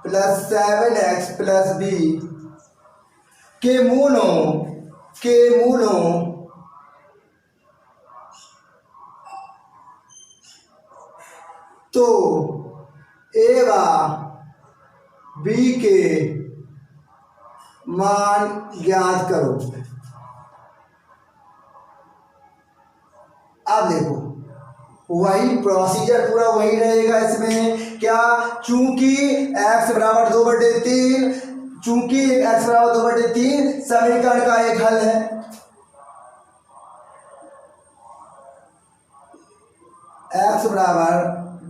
+ 7x + b के मूलों तो a व b के मान ज्ञात करो। अब देखो वही प्रोसीजर पूरा वही रहेगा इसमें क्या, चूंकि x बराबर 2/3 समीकरण का एक हल है, x बराबर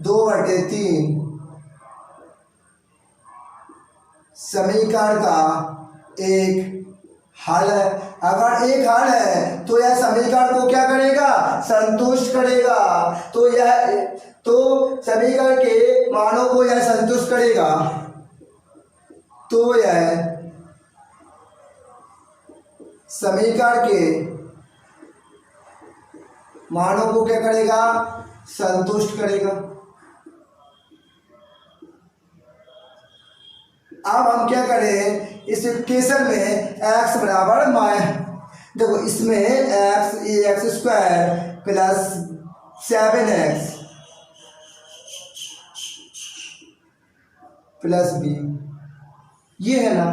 2/3 समीकरण का एक हल है। अगर एक हल है तो यह समीकरण को क्या करेगा, संतुष्ट करेगा। तो समीकरण के मानों को यह संतुष्ट करेगा तो यह समीकरण के मानों को क्या करेगा, संतुष्ट करेगा। अब हम क्या करें, इस इक्वेशन में x बराबर देखो इसमें ax² + 7x + b ये है ना।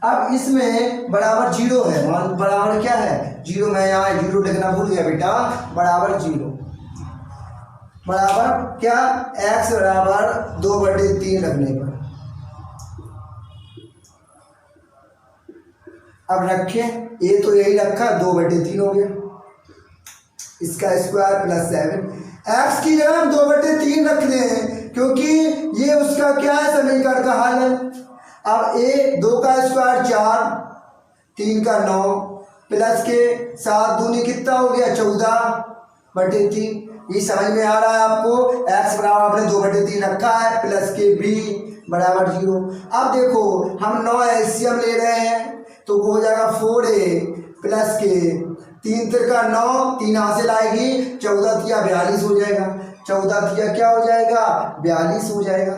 अब इसमें बराबर 0 है, मान बराबर क्या है 0, मैं यहाँ 0 लिखना भूल गया बेटा, बराबर 0 बराबर क्या, x बराबर 2/3 रखने पर। अब रखें, ये तो यही रखा 2/3 हो गया, इसका स्क्वायर + 7 x की जगह हम 2/3 रख रहे हैं क्योंकि ये उसका क्या है, समीकरण का हल है। अब 2 का स्क्वायर 4, 3 का 9 प्लस के 7 दूनी कितना हो गया 14/3। ये समझ में आ रहा है आपको, x बराबर आपने 2/3 रखा है प्लस के b बराबर 0। अब देखो हम 9 एलसीएम ले रहे हैं तो वो हो जाएगा 4a प्लस के 3 तिरका 9, 3 हासिल आएगी 14 तिया 42 हो जाएगा, 14 तिया क्या हो जाएगा 42 हो जाएगा,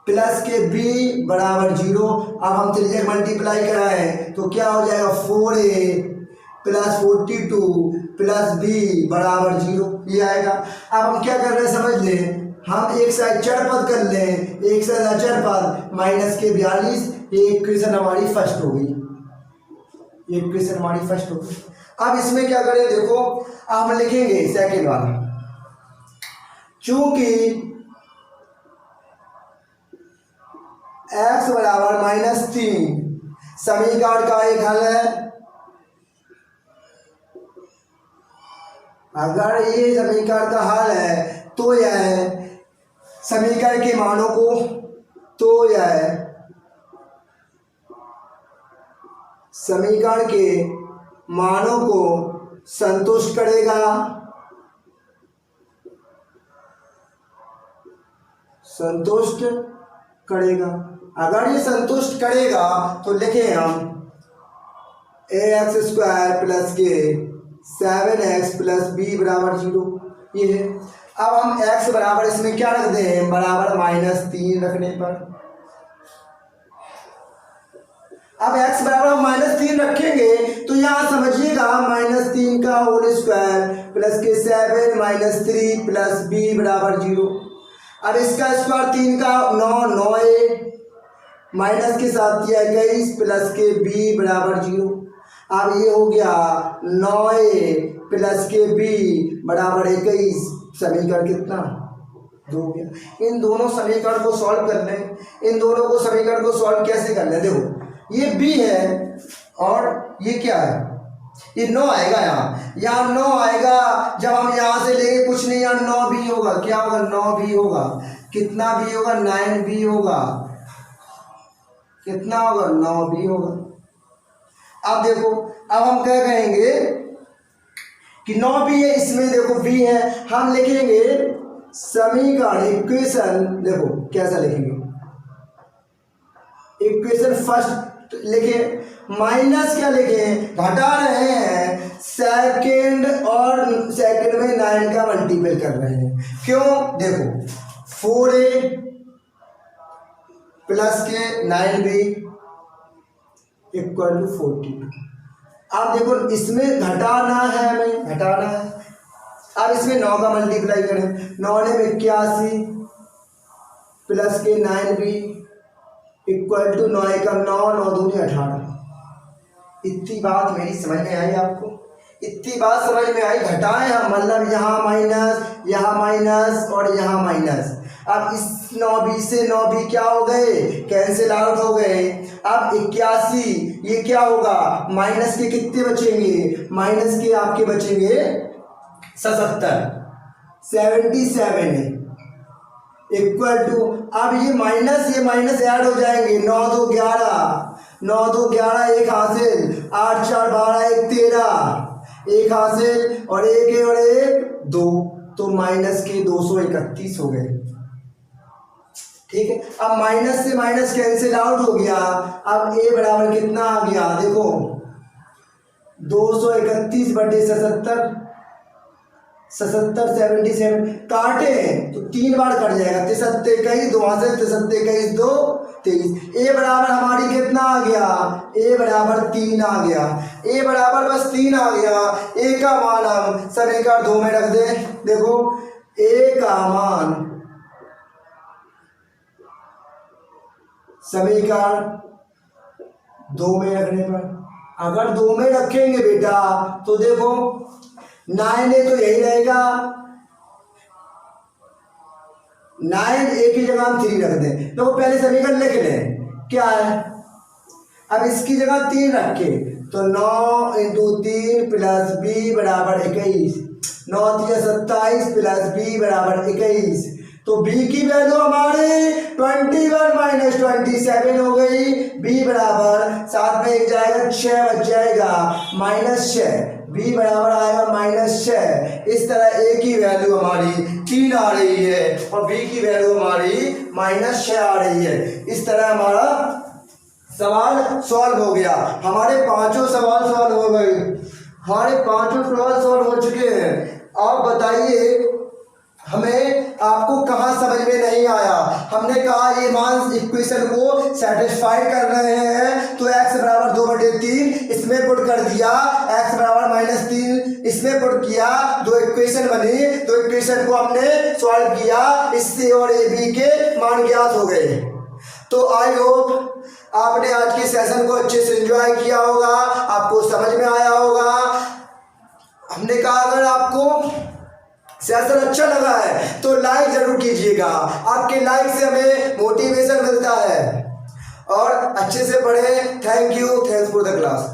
प्लस के b बराबर 0। अब हम 3 मल्टीप्लाई कराएं तो क्या हो जाएगा 4a प्लस 42 प्लस बी बराबर 0, ये आएगा। अब हम क्या कर रहे हैं समझ लें, हम एक साइड चर पद कर लें, एक साइड अचर पद, माइनस के 42, ये इक्वेशन हमारी फर्स्ट हो गई, ये इक्वेशन हमारी फर्स्ट हो गई। अब इसमें क्या करें, देखो अब हम लिखेंगे सेकेंड वाला, चूंकि x बराबर -3 समीकरण का एक हल है, अगर ये समीकरण का हल है तो यह समीकरण के मानों को, तो यह समीकरण के मानों को संतुष्ट करेगा, संतुष्ट करेगा। अगर ये संतुष्ट करेगा तो लिखें हम ax² प्लस के 7x प्लस बी बराबर 0, ये है। अब हम x बराबर इसमें क्या रख दें, बराबर -3 रखने पर, अब x बराबर हम -3 रखेंगे तो यहाँ समझिएगा -3 का होल स्क्वायर प्लस के 7 -3 प्लस b बराबर 0। अब इसका स्क्वायर 3 का 9 माइनस के साथ किया 21 प्लस के b बराबर 0। अब ये हो गया 9a प्लस के b बराबर 21, समीकरण कितना 2 हो गया। इन दोनों समीकरण को सॉल्व कर लें, इन दोनों को समीकरण को सॉल्व कैसे कर लें, देखो ये b है और ये क्या है, ये 9 आएगा, यहाँ 9 आएगा। जब हम यहाँ से लेंगे कुछ नहीं, यहाँ 9b होगा, क्या होगा 9b होगा, कितना b होगा 9b होगा, कितना होगा 9b होगा। अब देखो अब हम क्या कहेंगे कि 9b है, इसमें देखो b है, हम लिखेंगे समीकरण इक्वेशन, देखो कैसा लिखेंगे, इक्वेशन फर्स्ट लिखे, माइनस क्या लिखे, घटा रहे हैं सेकंड और सेकंड में 9 का मल्टीपल कर रहे हैं, क्यों, देखो 4a प्लस के 9b इक्वल टू 42। अब देखो इसमें घटाना है, हमें घटाना है। अब इसमें 9 का मल्टीप्लाई करें, 9 ने 81 प्लस के 9b इक्वल टू 9 का 9, 9 दूनी 18। इतनी बात मेरी समझ में आई आपको, इतनी बात समझ में आई। घटाएं हम, मतलब यहाँ माइनस और यहाँ माइनस। अब इस 9b से 9b क्या हो गए, कैंसिल आउट हो गए। अब 81 ये क्या होगा, माइनस के कितने बचेंगे, माइनस के आपके बचेंगे 77 है इक्वल टू, अब ये माइनस ऐड हो जाएंगे, 9 2 11, 9 2 11, एक हासिल, 8 4 12, 1 13, एक हासिल और एक और एक 2, तो माइनस के 231 हो गए, ठीक है। अब माइनस से माइनस कैंसिल आउट हो गया। अब a बराबर कितना आ गया, देखो 231 बटे 77, 77 काटे तो 3 बार कट जाएगा, 73 2 से 73 2 23। ए बराबर हमारी कितना आ गया, a बराबर 3 आ गया, a बराबर बस 3 आ गया। a का मान हम समीकरण 2 में रख दें, देखो a का मान समीकरण 2 में रखने पर, अगर 2 में रखेंगे बेटा तो देखो 9 है तो यही रहेगा, 9 एक ही जगह हम 3 रख दें। तो पहले समीकरण लिख लें क्या है, अब इसकी जगह 3 रखे तो 9 × 3 प्लस b बराबर 21, 9 3 27 प्लस b बराबर 21। तो b की वैल्यू हमारे 21 - 27 हो गई, b बराबर साथ में एक जाएगा 6 बच जाएगा -6, b बराबर आएगा -6। इस तरह a की वैल्यू हमारी 3 आ रही है और b की वैल्यू हमारी -6 आ रही है। इस तरह हमारा सवाल सॉल्व हो गया। हमारे पांचों सवाल सॉल्व हो गए, हमारे पांचों सवाल सॉल्व हो चुके हैं। आप बताइए हमें आपको कहाँ समझ में नहीं आया। हमने कहा ये मान इक्वेशन को सेटिस्फाई कर रहे हैं तो x बराबर 2/3 इसमें पुट कर दिया, x बराबर -3 इसमें पुट किया, दो इक्वेशन बनी, दो इक्वेशन को हमने सॉल्व किया, इससे और ए बी के मान ज्ञात हो गए। तो आई होप आपने आज के सेशन को अच्छे से एंजॉय किया होगा, आपको समझ में आया होगा। हमने कहा अगर आपको सेशन अच्छा लगा है तो लाइक जरूर कीजिएगा, आपके लाइक से हमें मोटिवेशन मिलता है। और अच्छे से पढ़ें। Thank you, thanks for the class.